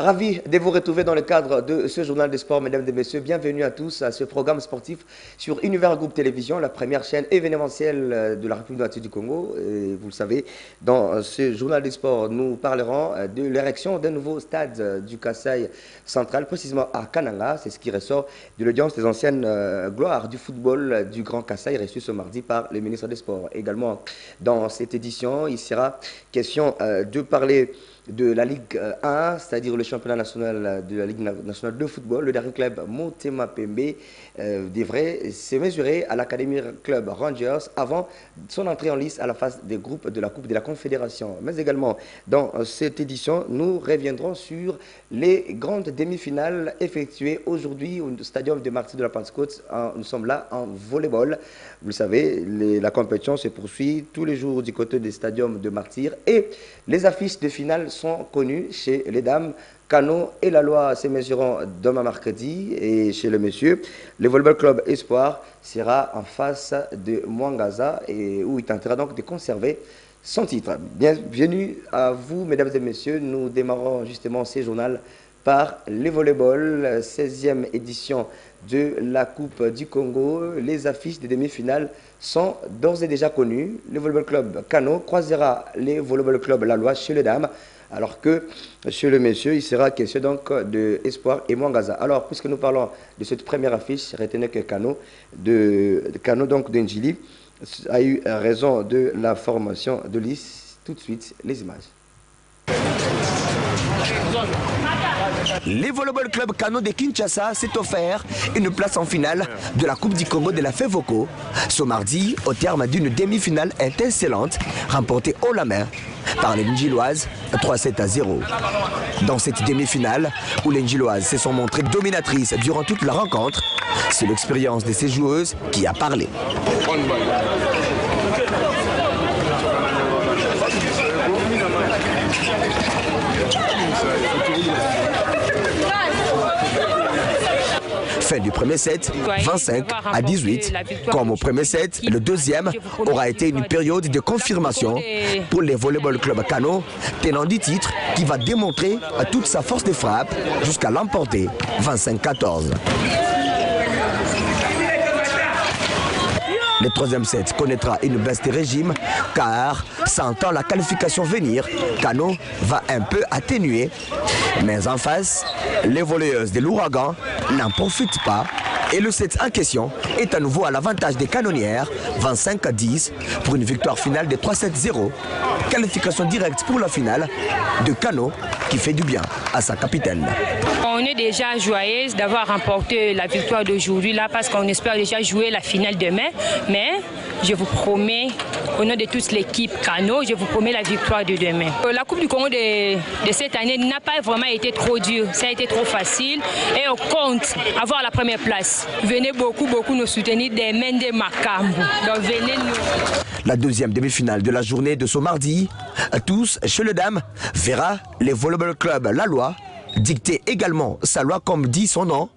Ravi de vous retrouver dans le cadre de ce journal des sports, mesdames et messieurs. Bienvenue à tous à ce programme sportif sur Univers Group Télévision, la première chaîne événementielle de la République démocratique du Congo. Et vous le savez, dans ce journal des sports, nous parlerons de l'érection d'un nouveau stade du Kasaï central, précisément à Kananga. C'est ce qui ressort de l'audience des anciennes gloires du football du Grand Kasaï, reçue ce mardi par le ministre des Sports. Également, dans cette édition, il sera question de parler de la Ligue 1, c'est-à-dire le championnat national de la Ligue nationale de football. Le dernier club, Motema Pembe, devrait se mesurer à l'Académie Club Rangers avant son entrée en lice à la phase des groupes de la Coupe de la Confédération. Mais également, dans cette édition, nous reviendrons sur les grandes demi-finales effectuées aujourd'hui au Stadium de Martyrs de la Pentecôte. Nous sommes là en volleyball. Vous le savez, la compétition se poursuit tous les jours du côté des stadiums de Martyrs et les affiches de finale sont connues chez les dames. Kano et la loi se mesureront demain mercredi et chez le monsieur, le volleyball club Espoir sera en face de Mwangaza et où il tentera donc de conserver son titre. Bienvenue à vous, mesdames et messieurs. Nous démarrons justement ce journal par le volleyball, 16e édition de la Coupe du Congo. Les affiches des demi-finales sont d'ores et déjà connues. Le volleyball club Kano croisera le volleyball club La Loi chez les dames, alors que chez le monsieur, il sera question donc de Espoir et Mwangaza. Alors, puisque nous parlons de cette première affiche, retenez que Kano donc d'Enjili a eu raison de la formation de Lys. Tout de suite, les images. Le volleyball club Kano de Kinshasa s'est offert une place en finale de la Coupe du Congo de la FEVOCO ce mardi au terme d'une demi-finale étincelante remportée haut la main par les Ndjiloises 3-7-0. Dans cette demi-finale où les Ndjiloises se sont montrées dominatrices durant toute la rencontre, c'est l'expérience de ces joueuses qui a parlé. Fin du premier set, 25-18. Comme au premier set, le deuxième aura été une période de confirmation pour les volleyball club Kano, tenant du titre qui va démontrer toute sa force de frappe jusqu'à l'emporter 25-14. Le troisième set connaîtra une baisse de régime car, sentant la qualification venir, Kano va un peu atténuer. Mais en face, les volleyeuses de l'ouragan n'en profitent pas et le set en question est à nouveau à l'avantage des canonnières, 25-10 pour une victoire finale de 3-7-0. Qualification directe pour la finale de Kano qui fait du bien à sa capitaine. On est déjà joyeuse d'avoir remporté la victoire d'aujourd'hui là parce qu'on espère déjà jouer la finale demain. Mais je vous promets, au nom de toute l'équipe Kano, je vous promets la victoire de demain. La Coupe du Congo de cette année n'a pas vraiment été trop dure, ça a été trop facile et on compte avoir la première place. Venez beaucoup nous soutenir des mains de Makambo. Donc venez nous. La deuxième demi-finale de la journée de ce mardi, tous chez les dames, verra les volleyball club La Loi dicter également sa loi comme dit son nom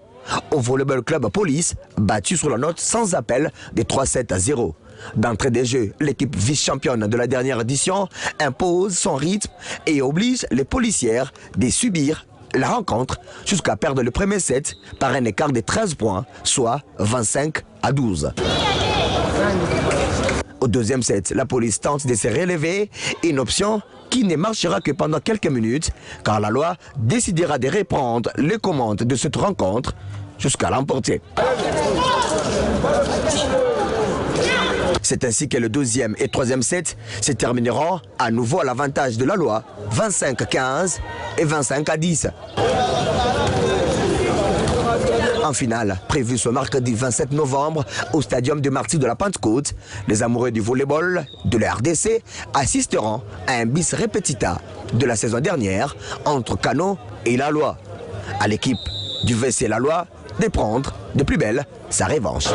au volleyball club Police, battu sur la note sans appel de 3-7-0. D'entrée des jeux, l'équipe vice-championne de la dernière édition impose son rythme et oblige les policières de subir la rencontre jusqu'à perdre le premier set par un écart de 13 points, soit 25-12. Au deuxième set, la police tente de se relever, une option qui ne marchera que pendant quelques minutes, car la loi décidera de reprendre les commandes de cette rencontre jusqu'à l'emporter. C'est ainsi que le deuxième et troisième set se termineront à nouveau à l'avantage de la loi, 25-15 et 25-10. En finale, prévue ce mercredi 27 novembre au Stadium de Martyrs de la Pentecôte, les amoureux du volleyball de la RDC assisteront à un bis repetita de la saison dernière entre Kano et La Loi. À l'équipe du VC La Loi de prendre de plus belle sa revanche.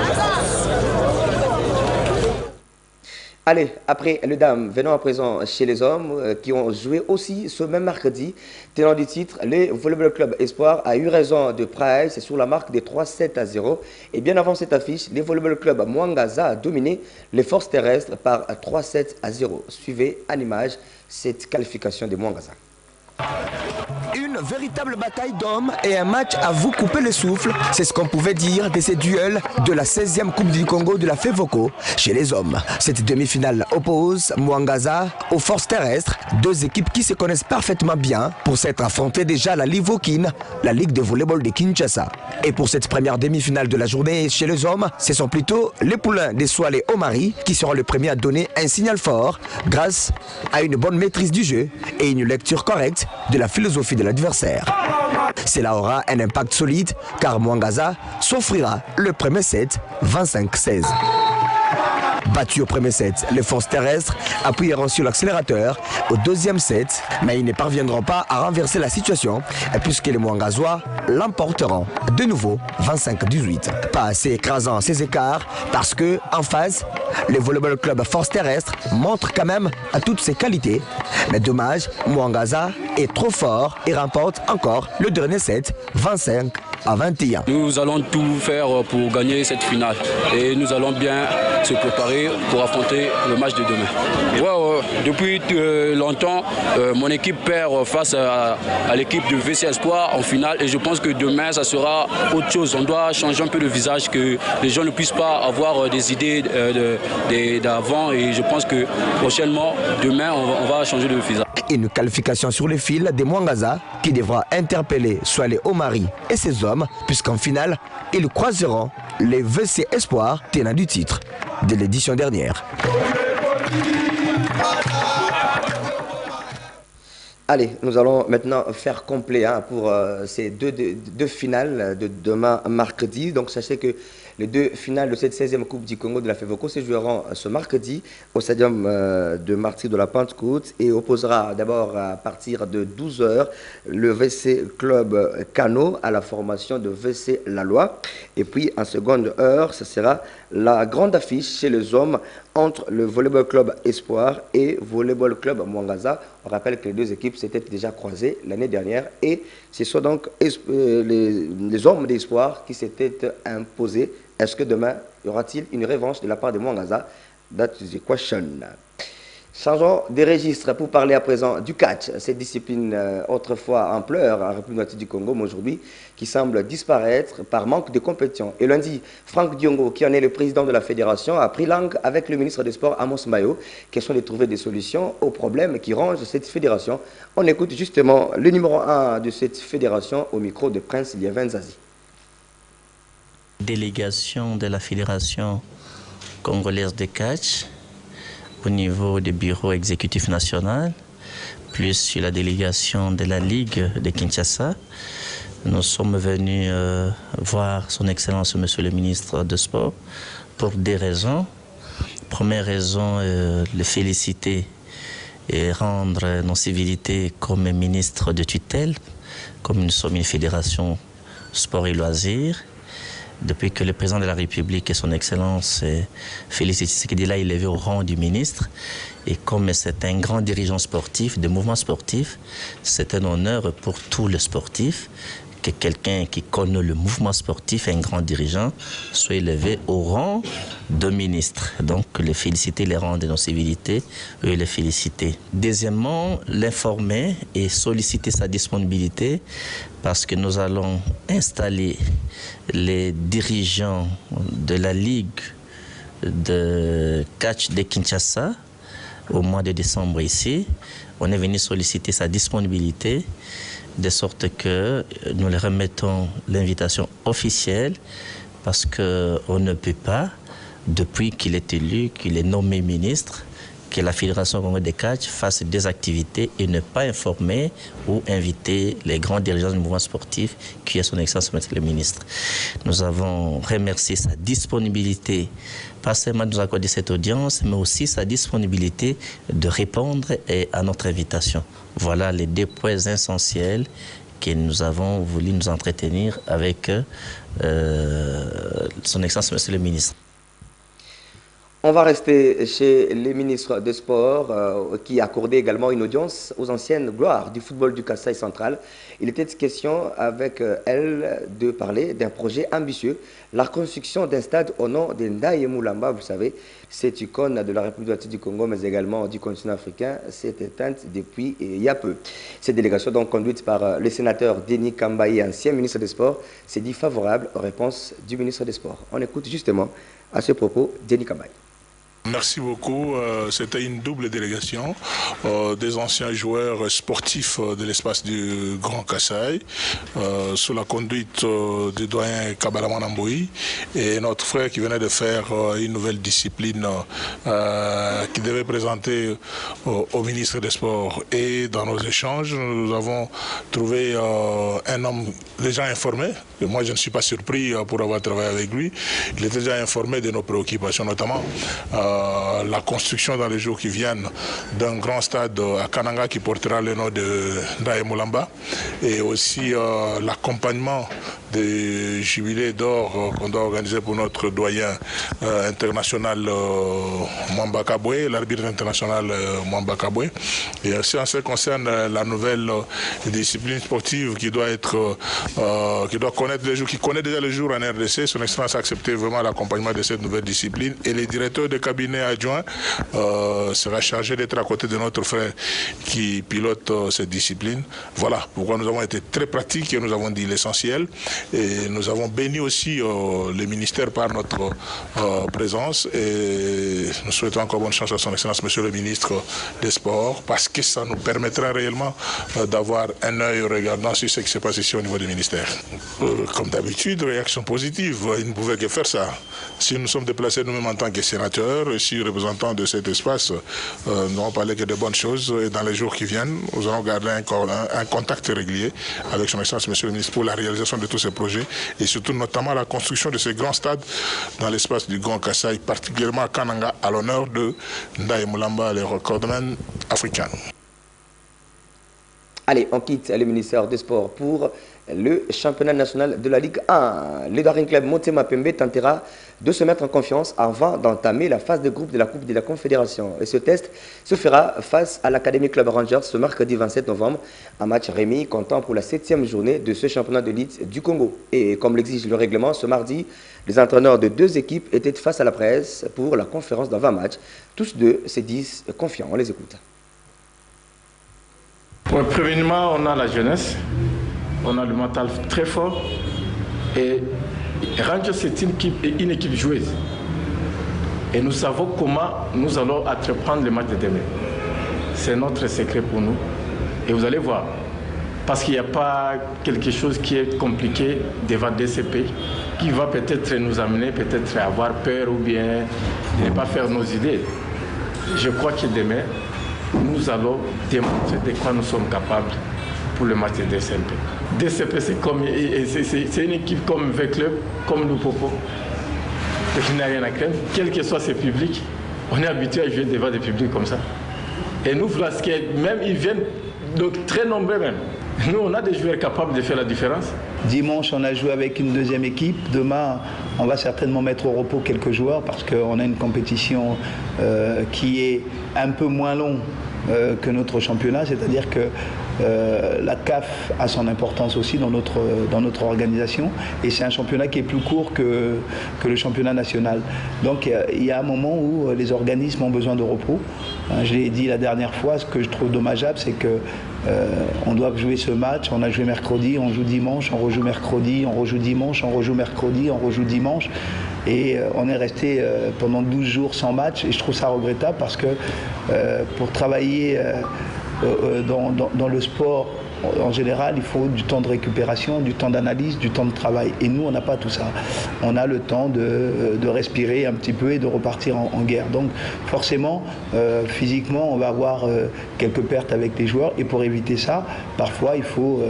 Allez, après les dames, venons à présent chez les hommes qui ont joué aussi ce même mercredi. Tenant du titre, le volleyball club Espoir a eu raison de Price sur la marque de 3-7-0. Et bien avant cette affiche, le volleyball club Mwangaza a dominé les forces terrestres par 3-7-0. Suivez en image cette qualification de Mwangaza. Une véritable bataille d'hommes et un match à vous couper le souffle, c'est ce qu'on pouvait dire de ces duels de la 16e Coupe du Congo de la FEVOCO chez les hommes. Cette demi-finale oppose Mwangaza aux forces terrestres, deux équipes qui se connaissent parfaitement bien pour s'être affrontées déjà à la Livokine, la Ligue de volleyball de Kinshasa. Et pour cette première demi-finale de la journée chez les hommes, ce sont plutôt les poulains des Soile Omari qui seront les premiers à donner un signal fort grâce à une bonne maîtrise du jeu et une lecture correcte de la philosophie de l'adversaire. Cela aura un impact solide car Mwangaza s'offrira le premier set 25-16. Battus au premier set, les forces terrestres appuieront sur l'accélérateur au deuxième set, mais ils ne parviendront pas à renverser la situation puisque les Mwangazois l'emporteront de nouveau 25-18. Pas assez écrasant ces écarts parce que en face, le volleyball club force terrestre montre quand même à toutes ses qualités. Mais dommage, Mwangaza est trop fort et remporte encore le dernier set 25-21. Nous allons tout faire pour gagner cette finale et nous allons bien se préparer pour affronter le match de demain. Depuis longtemps, mon équipe perd face à l'équipe de VC Espoir en finale et je pense que demain ça sera autre chose. On doit changer un peu le visage, que les gens ne puissent pas avoir des idées d'avant et je pense que prochainement, demain, on va changer de visage. Une qualification sur le fil des Mwangaza qui devra interpeller Soile Omari et ses hommes puisqu'en finale, ils croiseront les VC Espoir tenants du titre de l'édition dernière. Allez, nous allons maintenant faire complet pour ces deux finales de demain mercredi. Donc sachez que les deux finales de cette 16e Coupe du Congo de la FEVOCO se joueront ce mercredi au stadium de Martyrs de la Pentecôte et opposera d'abord à partir de 12h le VC Club Cano à la formation de VC Lalois. Et puis en seconde heure, ce sera la grande affiche chez les hommes entre le Volleyball Club Espoir et Volleyball Club Mwangaza. On rappelle que les deux équipes s'étaient déjà croisées l'année dernière et ce sont donc les hommes d'Espoir qui s'étaient imposés. Est-ce que demain, y aura-t-il une revanche de la part de Mwangaza? That's the question. Changeons des registres pour parler à présent du catch, cette discipline autrefois ampleur en République du Congo, mais aujourd'hui qui semble disparaître par manque de compétition. Et lundi, Franck Diongo, qui en est le président de la fédération, a pris langue avec le ministre des Sports, Amos Mayo, question de trouver des solutions aux problèmes qui rongent cette fédération. On écoute justement le numéro 1 de cette fédération au micro de Prince Liévin Zazie. Délégation de la Fédération congolaise de catch au niveau du bureau exécutif national, plus sur la délégation de la Ligue de Kinshasa. Nous sommes venus voir son Excellence, Monsieur le ministre de Sport, pour des raisons. Première raison, le féliciter et rendre nos civilités comme ministre de tutelle, comme nous sommes une fédération sport et loisirs. Depuis que le président de la République et son Excellence Félix Tshisekedi l'a élevé au rang du ministre, et comme c'est un grand dirigeant sportif, de mouvement sportif, c'est un honneur pour tous les sportifs que quelqu'un qui connaît le mouvement sportif, un grand dirigeant, soit élevé au rang de ministre. Donc, les féliciter, les rendre nos civilités, et les féliciter. Deuxièmement, l'informer et solliciter sa disponibilité parce que nous allons installer les dirigeants de la Ligue de catch de Kinshasa au mois de décembre ici. On est venu solliciter sa disponibilité de sorte que nous leur remettons l'invitation officielle parce qu'on ne peut pas, depuis qu'il est élu, qu'il est nommé ministre, que la Fédération congolaise de catch fasse des activités et ne pas informer ou inviter les grands dirigeants du mouvement sportif qui est son Excellence le ministre. Nous avons remercié sa disponibilité, pas seulement de nous accorder cette audience, mais aussi sa disponibilité de répondre à notre invitation. Voilà les deux points essentiels que nous avons voulu nous entretenir avec son Excellence Monsieur le ministre. On va rester chez les ministres des Sports qui accordaient également une audience aux anciennes gloires du football du Kasaï central. Il était question avec elle de parler d'un projet ambitieux, la construction d'un stade au nom de Ndaye Moulamba. Vous savez, cette icône de la République du Congo, mais également du continent africain, s'est éteinte depuis il y a peu. Cette délégation, donc conduite par le sénateur Denis Kambaye, ancien ministre des Sports, s'est dit favorable aux réponses du ministre des Sports. On écoute justement à ce propos Denis Kambaye. Merci beaucoup. C'était une double délégation des anciens joueurs sportifs de l'espace du Grand Kasaï, sous la conduite du doyen Kabalaman Amboui et notre frère qui venait de faire une nouvelle discipline qui devait présenter au ministre des Sports. Et dans nos échanges, nous avons trouvé un homme déjà informé. Et moi, je ne suis pas surpris pour avoir travaillé avec lui. Il était déjà informé de nos préoccupations, notamment la construction dans les jours qui viennent d'un grand stade à Kananga qui portera le nom de Ndaye Moulamba et aussi l'accompagnement des jubilés d'or qu'on doit organiser pour notre doyen international Mwamba Kabwe, l'arbitre international Mwamba Kabwe. Et aussi en ce qui concerne la nouvelle discipline sportive qui doit être, qui doit connaître les jours, qui connaît déjà le jour en RDC, son Excellence a accepté vraiment l'accompagnement de cette nouvelle discipline et les directeurs de cabinet adjoints sera chargé d'être à côté de notre frère qui pilote cette discipline. Voilà pourquoi nous avons été très pratiques et nous avons dit l'essentiel. Et nous avons béni aussi le ministère par notre présence et nous souhaitons encore bonne chance à son Excellence Monsieur le ministre des Sports parce que ça nous permettra réellement d'avoir un œil regardant sur ce qui se passe ici au niveau du ministère. Comme d'habitude, réaction positive, il ne pouvait que faire ça. Si nous sommes déplacés nous-mêmes en tant que sénateurs, ici représentants de cet espace, nous n'avons parlé que de bonnes choses et dans les jours qui viennent, nous allons garder un contact régulier avec son Excellence Monsieur le ministre pour la réalisation de tous ces projets et surtout notamment la construction de ces grands stades dans l'espace du Grand Kasaï, particulièrement à Kananga, à l'honneur de Ndaye Moulamba, le recordman africain. Allez, on quitte le ministère des Sports pour le championnat national de la Ligue 1. Le Daring Club Motema Pembe tentera de se mettre en confiance avant d'entamer la phase de groupe de la Coupe de la Confédération. Et ce test se fera face à l'Académie Club Rangers ce mercredi 27 novembre, un match remis comptant pour la 7e journée de ce championnat de Ligue du Congo. Et comme l'exige le règlement, ce mardi, les entraîneurs de deux équipes étaient face à la presse pour la conférence d'avant-match. Tous deux se disent confiants. On les écoute. Bon, premièrement, on a la jeunesse, on a le mental très fort et Rangers c'est une équipe joueuse. Et nous savons comment nous allons entreprendre le match de demain. C'est notre secret pour nous. Et vous allez voir, parce qu'il n'y a pas quelque chose qui est compliqué devant DCP, qui va peut-être nous amener peut-être à avoir peur ou bien ne pas faire nos idées. Je crois que demain, nous allons démontrer de quoi nous sommes capables pour le match de DCP. DCP, c'est une équipe comme V-Club, comme le Popo. Il n'y a rien à craindre. Quel que soit ce public, on est habitué à jouer devant des publics comme ça. Et nous, même ils viennent donc très nombreux même. Nous, on a des joueurs capables de faire la différence. Dimanche, on a joué avec une deuxième équipe. Demain, on va certainement mettre au repos quelques joueurs parce qu'on a une compétition qui est un peu moins longue que notre championnat. C'est-à-dire que la CAF a son importance aussi dans notre organisation. Et c'est un championnat qui est plus court que le championnat national. Donc, il y a un moment où les organismes ont besoin de repos. Je l'ai dit la dernière fois, ce que je trouve dommageable, c'est que on doit jouer ce match, on a joué mercredi, on joue dimanche, on rejoue mercredi, on rejoue dimanche, on rejoue mercredi, on rejoue dimanche. Et on est resté pendant 12 jours sans match et je trouve ça regrettable parce que pour travailler dans le sport, en général, il faut du temps de récupération, du temps d'analyse, du temps de travail. Et nous, on n'a pas tout ça. On a le temps de respirer un petit peu et de repartir en guerre. Donc, forcément, physiquement, on va avoir quelques pertes avec les joueurs. Et pour éviter ça, parfois, il faut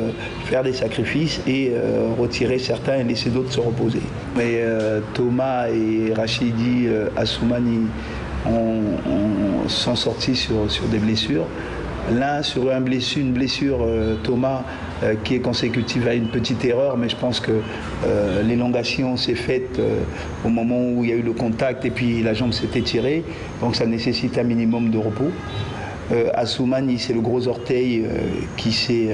faire des sacrifices et retirer certains et laisser d'autres se reposer. Mais Thomas et Rachidi Assoumani sont sortis sur des blessures. L'un sur une blessure, Thomas qui est consécutive à une petite erreur, mais je pense que l'élongation s'est faite au moment où il y a eu le contact et puis la jambe s'est étirée, donc ça nécessite un minimum de repos. À Soumani, c'est le gros orteil qui s'est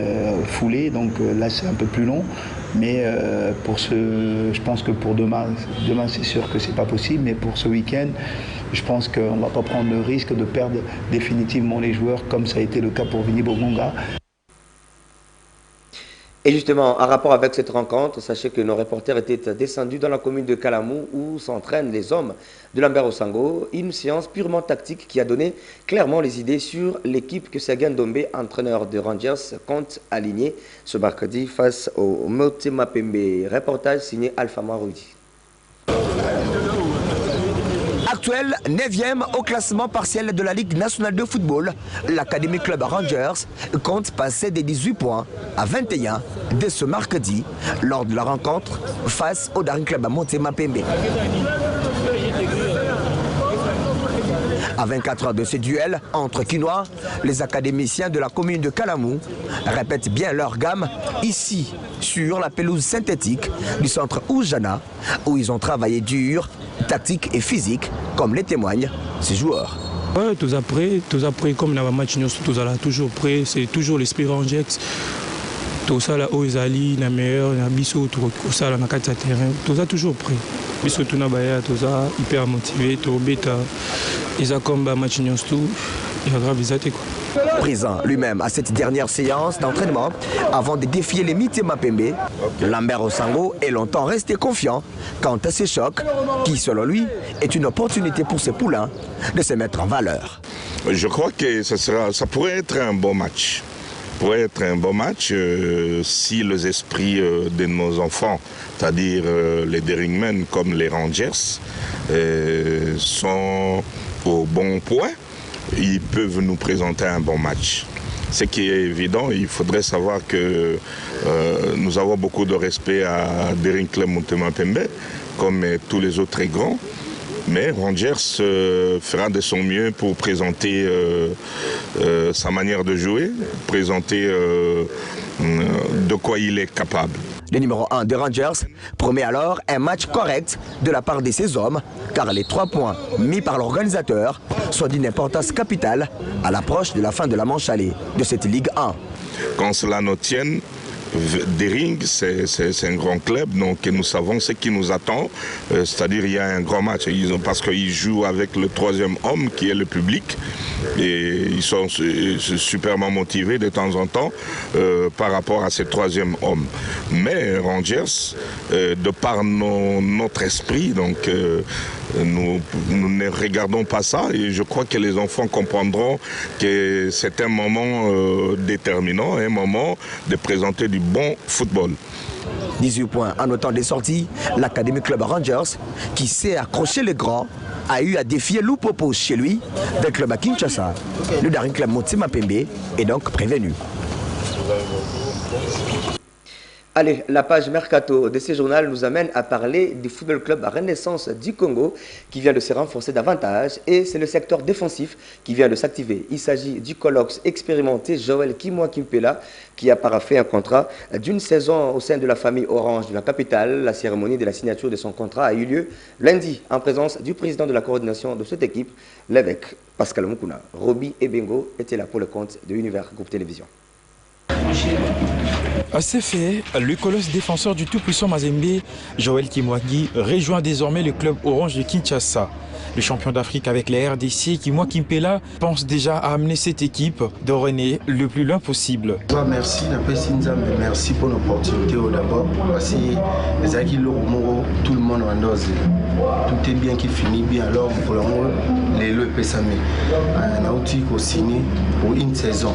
foulé, donc là c'est un peu plus long. Mais je pense que pour demain c'est sûr que c'est pas possible, mais pour ce week-end, je pense qu'on ne va pas prendre le risque de perdre définitivement les joueurs comme ça a été le cas pour Vini Bongonga. Et justement, en rapport avec cette rencontre, sachez que nos reporters étaient descendus dans la commune de Kalamou où s'entraînent les hommes de Lambert Osango. Une séance purement tactique qui a donné clairement les idées sur l'équipe que Sergen Ndombe, entraîneur de Rangers, compte aligner ce mercredi face au Motema Pembe. Reportage signé Alpha Maroudi. Actuel 9e au classement partiel de la Ligue nationale de football, l'Académie Club Rangers compte passer des 18 points à 21 dès ce mercredi lors de la rencontre face au Daring Club à Motema Pembe. À 24 heures de ce duel entre Quinois, les académiciens de la commune de Kalamou répètent bien leur gamme ici sur la pelouse synthétique du centre Oujana où ils ont travaillé dur, tactique et physique comme les témoignent ces joueurs. Ouais, tous après comme dans le match, nous sommes toujours prêts, c'est toujours l'esprit Rangers. Tout ça là, Ozali, la meilleure, la Bissot, tout ça là, dans le terrain, tout ça toujours prêt. Bissot, tout ça, hyper motivé, tout bêta. Ils ont comme un match, nous tout, il a grave quoi. Présent lui-même à cette dernière séance d'entraînement, avant de défier les Motema Pembe, Lambert Osango est longtemps resté confiant quant à ces chocs qui, selon lui, est une opportunité pour ses poulains de se mettre en valeur. Je crois que ça pourrait être un bon match. Pourrait être un bon match si les esprits de nos enfants, c'est-à-dire les Daringmen comme les Rangers, sont au bon point. Ils peuvent nous présenter un bon match. Ce qui est évident, il faudrait savoir que nous avons beaucoup de respect à Daring Club Motema Pembe, comme tous les autres très grands. Mais Rangers fera de son mieux pour présenter sa manière de jouer, présenter de quoi il est capable. Le numéro 1 des Rangers promet alors un match correct de la part de ses hommes, car les 3 points mis par l'organisateur sont d'une importance capitale à l'approche de la fin de la manche allée de cette Ligue 1. Quand cela nous tienne, Daring, c'est un grand club, donc nous savons ce qui nous attend, c'est-à-dire il y a un grand match, parce qu'ils jouent avec le 3e homme qui est le public, et ils sont superment motivés de temps en temps par rapport à ce 3e homme. Mais Rangers, de par notre esprit, donc nous ne regardons pas ça, et je crois que les enfants comprendront que c'est un moment déterminant, un moment de présenter du bon football. 18 points en autant des sorties, l'Académie Club Rangers, qui sait accrocher les grands, a eu à défier Lupopo chez lui, del club à Kinshasa. Le Daring Club Motema Pembe est donc prévenu. Allez, la page Mercato de ce journal nous amène à parler du football club Renaissance du Congo qui vient de se renforcer davantage et c'est le secteur défensif qui vient de s'activer. Il s'agit du colloque expérimenté Joël Kimwa Kimpela qui a paraphé un contrat d'une saison au sein de la famille Orange de la capitale. La cérémonie de la signature de son contrat a eu lieu lundi en présence du président de la coordination de cette équipe, l'évêque Pascal Mukuna. Roby Ebengo était là pour le compte de Univers Groupe Télévision. À ces faits, le colosse défenseur du tout-puissant Mazembe, Joël Kimwaki, rejoint désormais le club Orange de Kinshasa. Le champion d'Afrique avec la RDC, Kimwa Kimpela, pense déjà à amener cette équipe de René le plus loin possible. Merci pour l'opportunité d'abord. Parce que tout le monde en dose. Tout est bien qui finit bien. Alors pour le moment, les lois pèsent. On a signé pour une saison.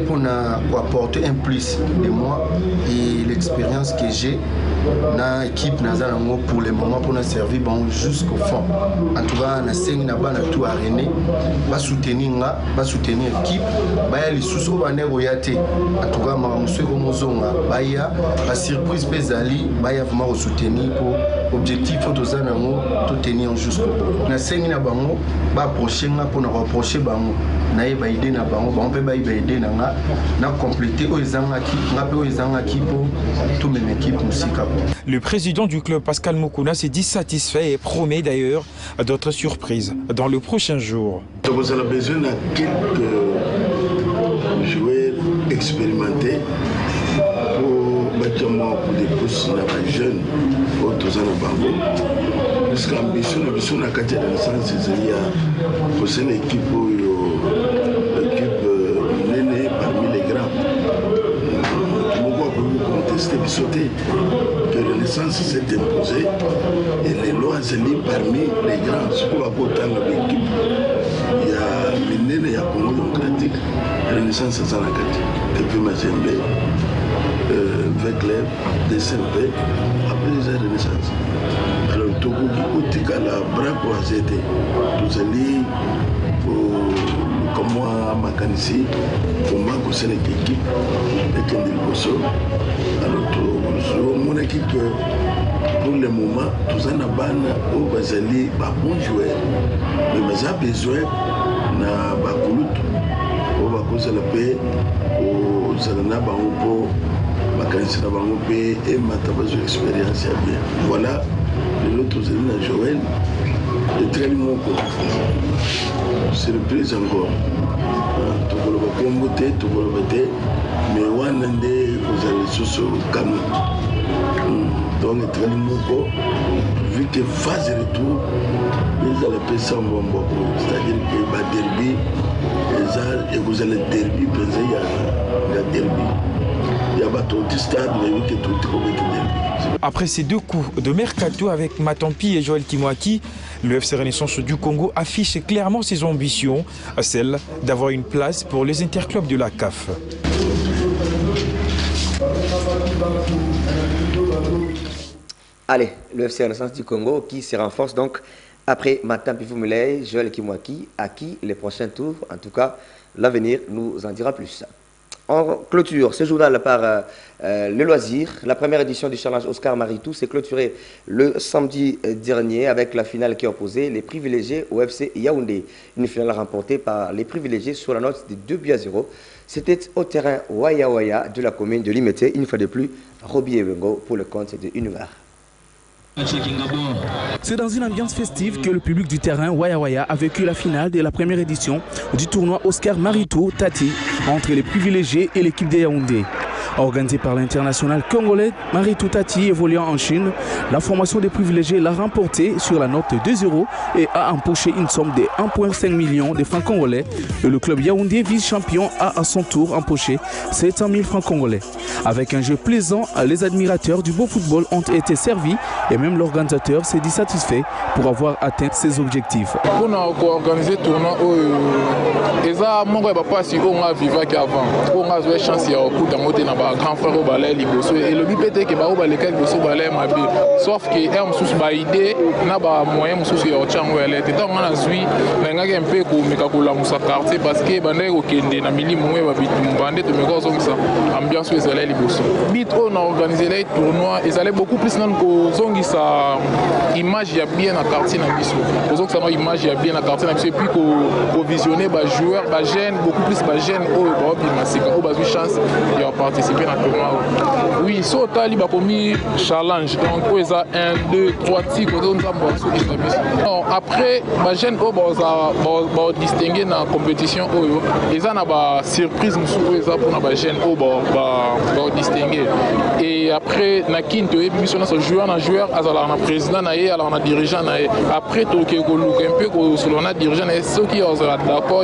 Pour apporter un plus de moi et l'expérience que j'ai dans l'équipe pour le moment pour nous servir bon, jusqu'au fond. En tout cas, on a tout à René, va soutenir l'équipe, les sous en tout cas, la surprise Pézali, va vraiment soutenir pour objectif tous nango tout tenir jusqu'au bout na sengi na bango ba approcher nga pour na rapprocher bango na yeba idée na bango ba on peut ba idée na nga na compléter o ezanga ki nga pe o ezanga ki pour tout même équipe musika. Le président du club Pascal Mukuna s'est dit satisfait et promet d'ailleurs d'autres surprises dans le prochain jour. Donc on a besoin de quelques joueurs expérimentés pour des postes de jeunes autour de Bango. Parce que l'ambition de la carte de naissance, c'est l'équipe née parmi les grands. Pourquoi vous contestez de sauter que la naissance s'est imposée et les lois sont liées parmi les grands. C'est pour autant l'équipe. Il y a Méné, il y a Congo démocratique, la naissance c'est dans la carte. Depuis Mazembe. Veclev, DCMP, après les renaissance. Alors, Togo qui est à la bras croisée, tous allés, comme moi, Makanici, pour moi, c'est l'équipe de Kendil Bosso. Alors, mon équipe, pour le moment, tous en abandon au Bazali, bon joueur. Mais j'ai besoin de Bakoulout, au Bakouza la paix, au Zalana Bango. Et ma expérience bien. Voilà, l'autre c'est Joël, de très bon surprise encore. Tu peux le comboter, tu peux le voter, mais on a des choses comme donc très bon vu que phase de retour, ils allaient payer ça bon, c'est-à-dire que le derby, et vous allez derby, il y a derby. Après ces deux coups de mercato avec Matampi et Joël Kimwaki, le FC Renaissance du Congo affiche clairement ses ambitions, celle d'avoir une place pour les interclubs de la CAF. Allez, le FC Renaissance du Congo qui se renforce donc après Matampi Fumulei, Joël Kimwaki, à qui les prochains tours, en tout cas l'avenir nous en dira plus. En clôture ce journal par le loisir. La première édition du challenge Oscar Maritou s'est clôturée le samedi dernier avec la finale qui opposait les privilégiés au FC Yaoundé. Une finale remportée par les privilégiés sur la note de 2-0. C'était au terrain Waya Waya de la commune de Limete. Une fois de plus, Roby Ewengo pour le compte de Univers. C'est dans une ambiance festive que le public du terrain Waya Waya a vécu la finale de la première édition du tournoi Oscar Maritou Tati entre les privilégiés et l'équipe de Yaoundé. Organisée par l'international congolais Maritou Tati évoluant en Chine, la formation des privilégiés l'a remporté sur la note de 2-0 et a empoché une somme de 1,5 million de francs congolais. Et le club Yaoundé vice-champion a à son tour empoché 700 000 francs congolais. Avec un jeu plaisant, les admirateurs du beau football ont été servis et même l'organisateur s'est dit satisfait pour avoir atteint ses objectifs. On a organisé le tournoi et ça, mon gars, pas si on a vécu qu'avant. On a eu chance de coup grand frère au balai liboso et le but était que ba balai quel liboso balai mabi sauf que er sous ba idée na ba moyen sous yo chango ele teta on a zui nga ke mpe ko meka ko la musa quartier parce que bande ko kende na mili mwe ba bitu bande to meko zo ça ambiance aux balai liboso bit on a organisé les tournois et ça allait beaucoup plus nan ko zongi sa image ya bien na quartier na biso ko zongi sa image ya bien na quartier na biso et puis ko visionner ba joueurs ba jeunes beaucoup plus ba jeunes au ba masika au ba chance de participer dans le tournoi. Oui, c'est au tali bakomi challenge. Donc, ils ont 1, 2, 3 titres. Après, les jeunes vont distinguer dans la compétition. Ils ont une surprise pour les jeunes vont distinguer. Et après, ils sont joueurs, un président, un dirigeant. Après, tout le monde sur le dirigeant, ceux qui sont d'accord,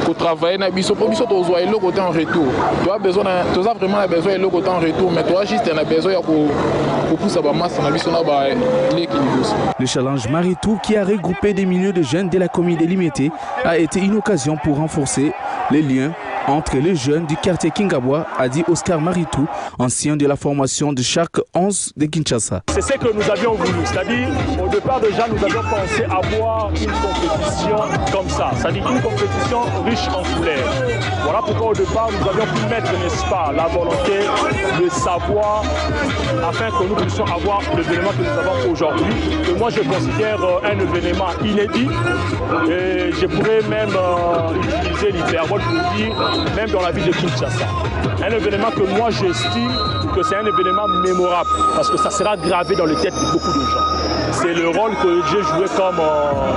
pour travailler na biso pour biso to zoa eloko en retour. Tu as besoin tu as vraiment besoin eloko en retour mais toi juste na besoin pour pousser ba masse na biso na ba l'équilibre. Le challenge Maritou qui a regroupé des milliers de jeunes de la commune de Limete a été une occasion pour renforcer les liens entre les jeunes du quartier Kingabwa, a dit Oscar Maritou, ancien de la formation de chaque 11 de Kinshasa. C'est ce que nous avions voulu, c'est-à-dire au départ déjà nous avions pensé avoir une compétition comme ça, c'est-à-dire une compétition riche en couleurs. Voilà pourquoi au départ nous avions pu mettre, n'est-ce pas, la volonté, le savoir, afin que nous puissions avoir l'événement que nous avons aujourd'hui, que moi je considère un événement inédit, et je pourrais même utiliser l'hyperbole pour dire, même dans la ville de Kinshasa. Un événement que moi j'estime que c'est un événement mémorable, parce que ça sera gravé dans les têtes de beaucoup de gens. C'est le rôle que j'ai joué comme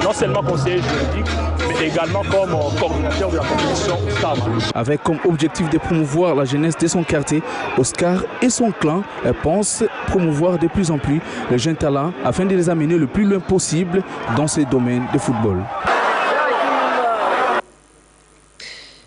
non seulement conseiller juridique, mais également comme coordinateur de la compétition STAM. Avec comme objectif de promouvoir la jeunesse de son quartier, Oscar et son clan pensent promouvoir de plus en plus les jeunes talents afin de les amener le plus loin possible dans ces domaines de football.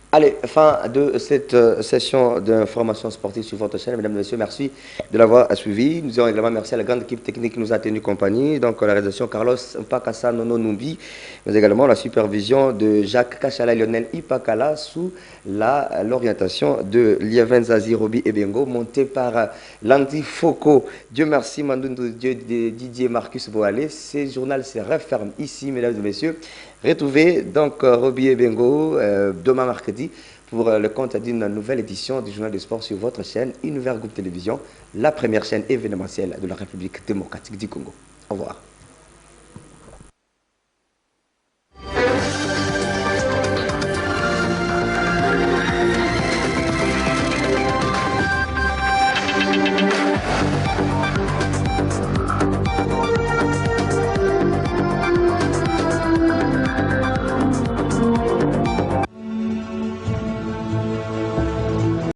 Allez, fin de cette session d'information sportive sur votre chaîne. Mesdames et messieurs, merci de l'avoir suivi. Nous disons également merci à la grande équipe technique qui nous a tenu compagnie. Donc la réalisation Carlos Mpakasa Nono Numbi, mais également la supervision de Jacques Kachala et Lionel Ipakala sous l'orientation de Lieven Zazi Robi Ebengo, monté par Landy Foko. Dieu merci, Mandundu Dieu Didier Marcus Boalé. Ce journal se referme ici, mesdames et messieurs. Retrouvez donc Roby Ebengo demain mercredi pour le compte d'une nouvelle édition du Journal des Sports sur votre chaîne Univers Groupe Télévision, la première chaîne événementielle de la République démocratique du Congo. Au revoir.